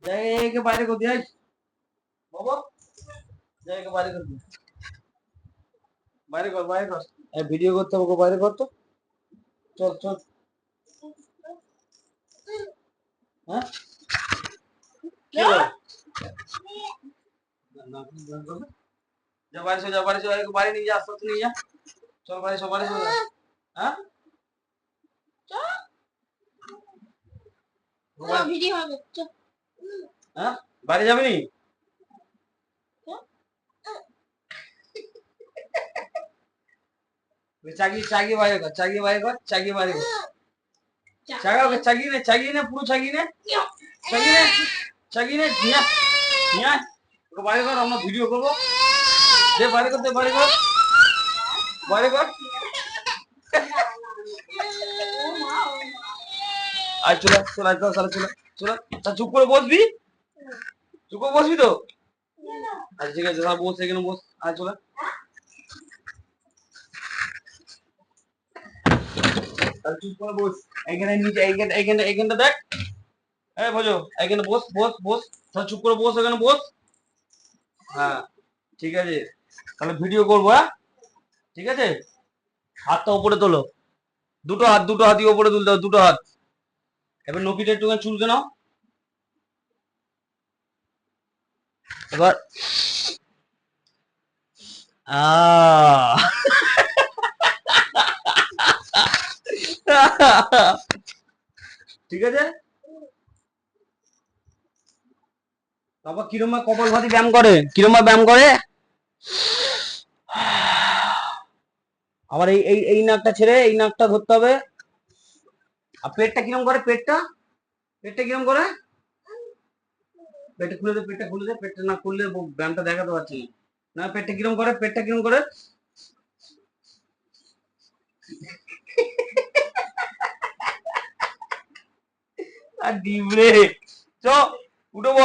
जाएगा বাইরে कर दिया बाबा जाएगा বাইরে कर दिया বাইরে কর এই ভিডিও করতে হবে বাইরে কর তো চল চল হ্যাঁ কি হলো जा बारिश हो बारी नहीं जा आस्ते नहीं जा चल बारिश हो हाँ ভিডিও হবে हाँ बारी যাবি নি चागी चागी बाहर कर चागी बाहर कर चागी बाहर कर चागी ने पूरा चागी ने निया निया तो बाहर कर हम वीडियो करबो दे बाहर कर बाहर कर आज चला चला चला चला चला चला ता चुप করে বসবি চুপ করে বসবি তো আজ ঠিক আছে বস এখানে বস আজ চলা চুপ করে বস এখানে নিচে এইখানটা দেখ এই ভোজো এখানে বস বস বস তাহলে চুপ করে বস এখানে বস হ্যাঁ ঠিক আছে তাহলে ভিডিও করবো হ্যাঁ ঠিক আছে হাতটা উপরে তোলো দুটো হাতই উপরে তুলতে হবে দুটো হাত এবার নকিটা একটু চুলকে নাও এবার ঠিক আছে তারপর কিরম কপালভাতি ব্যায়াম করে আবার এই নাকটা ছেড়ে এই নাকটা ধরতে হবে আর পেটটা কিরম করে পেটটা কিরম করে পেটটা খুলে দে পেটটা না খুললে ব্যায়ামটা দেখাতে পারছি না পেটটা কিরম করে আর ডিম রে চ উঠো বল